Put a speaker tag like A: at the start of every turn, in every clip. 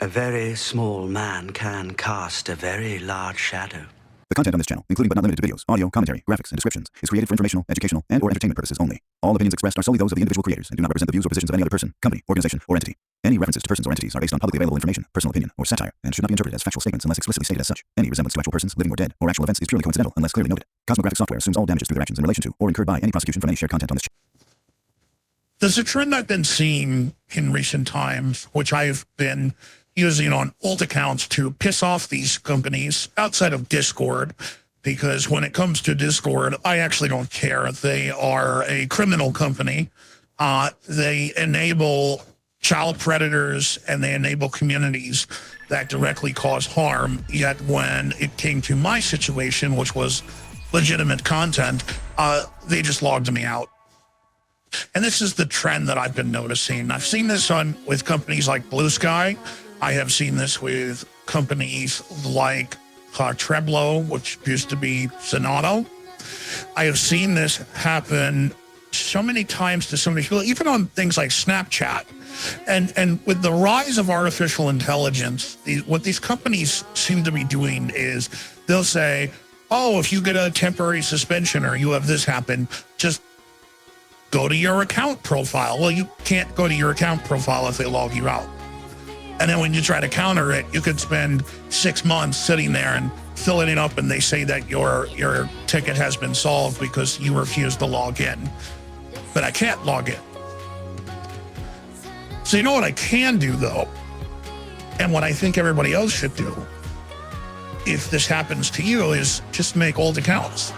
A: A very small man can cast a very large shadow.
B: The content on this channel, including but not limited to videos, audio, commentary, graphics, and descriptions, is created for informational, educational, and/or entertainment purposes only. All opinions expressed are solely those of the individual creators and do not represent the views or positions of any other person, company, organization, or entity. Any references to persons or entities are based on publicly available information, personal opinion, or satire, and should not be interpreted as factual statements unless explicitly stated as such. Any resemblance to actual persons, living or dead, or actual events is purely coincidental unless clearly noted. Cosmographic software assumes all damages through their actions in relation to or incurred by any prosecution from any shared content on this channel.
C: There's a trend I've been seeing in recent times, which I've been using on alt accounts to piss off these companies outside of Discord, because when it comes to Discord, I actually don't care. They are a criminal company. They enable child predators and they enable communities that directly cause harm. Yet when it came to my situation, which was legitimate content, they just logged me out. And this is the trend that I've been noticing. I've seen this with companies like Blue Sky. I have seen this with companies like Hunterbrute, which used to be Sonato. I have seen this happen so many times to so many people, even on things like Snapchat. And with the rise of artificial intelligence, what these companies seem to be doing is they'll say, oh, if you get a temporary suspension or you have this happen, just go to your account profile. Well, you can't go to your account profile if they log you out. And then when you try to counter it, you could spend 6 months sitting there and filling it up, and they say that your ticket has been solved because you refuse to log in. But I can't log in. So you know what I can do, though, and what I think everybody else should do, if this happens to you, is just make old accounts.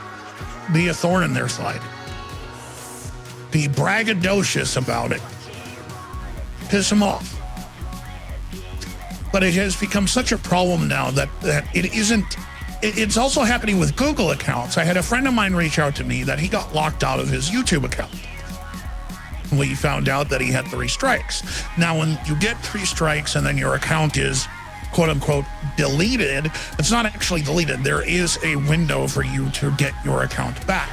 C: Be a thorn in their side. Be braggadocious about it. Piss them off. But it has become such a problem now that it isn't. It's also happening with Google accounts. I had a friend of mine reach out to me that he got locked out of his YouTube account. We found out that he had 3 strikes. Now, when you get 3 strikes and then your account is, quote unquote, deleted, it's not actually deleted. There is a window for you to get your account back.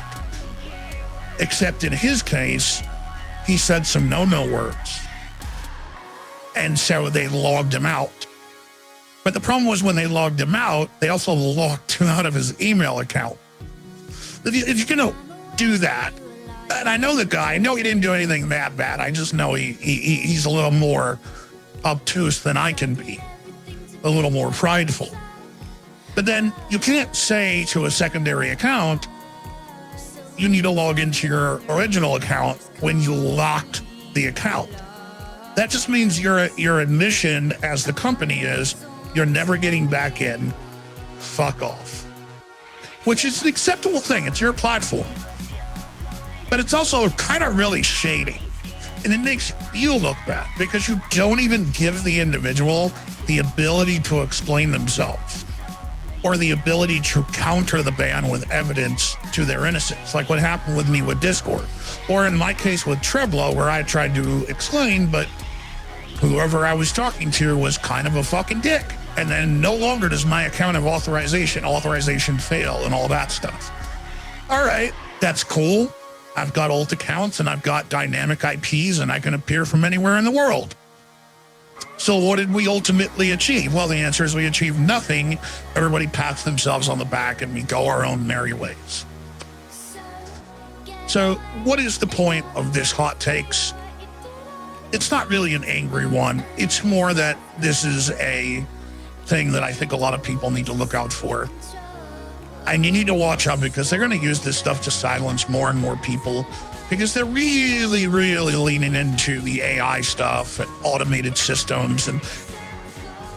C: Except in his case, he said some no-no words. And so they logged him out. But the problem was when they logged him out, they also logged him out of his email account. If you're going to do that, and I know the guy, I know he didn't do anything that bad. I just know he's a little more obtuse than I can be, a little more prideful. But then you can't say to a secondary account, you need to log into your original account when you locked the account. That just means your admission as the company is you're never getting back in. Fuck off. Which is an acceptable thing. It's your platform. But it's also kind of really shady. And it makes you look bad because you don't even give the individual the ability to explain themselves or the ability to counter the ban with evidence to their innocence, like what happened with me with Discord. Or in my case with Treblo, where I tried to explain, but whoever I was talking to was kind of a fucking dick. And then no longer does my account have authorization fail, and all that stuff. All right, that's cool. I've got alt accounts and I've got dynamic IPs and I can appear from anywhere in the world. So what did we ultimately achieve? Well, the answer is we achieved nothing. Everybody pats themselves on the back and we go our own merry ways. So what is the point of this hot takes? It's not really an angry one. It's more that this is a thing that I think a lot of people need to look out for. And you need to watch out because they're going to use this stuff to silence more and more people because they're really, really leaning into the AI stuff and automated systems. And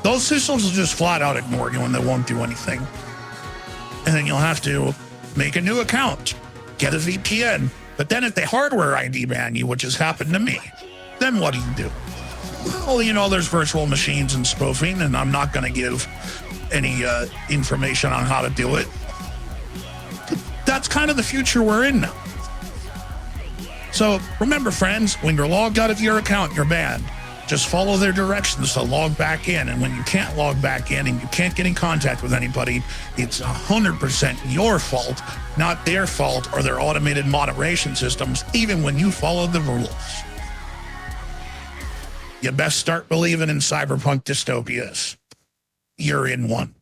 C: those systems will just flat out ignore you and they won't do anything. And then you'll have to make a new account, get a VPN. But then if they hardware ID ban you, which has happened to me, then what do? Well, you know, there's virtual machines and spoofing, and I'm not going to give any information on how to do it. But that's kind of the future we're in now. So remember, friends, when you're logged out of your account, you're banned. Just follow their directions to log back in. And when you can't log back in and you can't get in contact with anybody, it's 100% your fault, not their fault or their automated moderation systems, even when you follow the rules. You best start believing in cyberpunk dystopias. You're in one.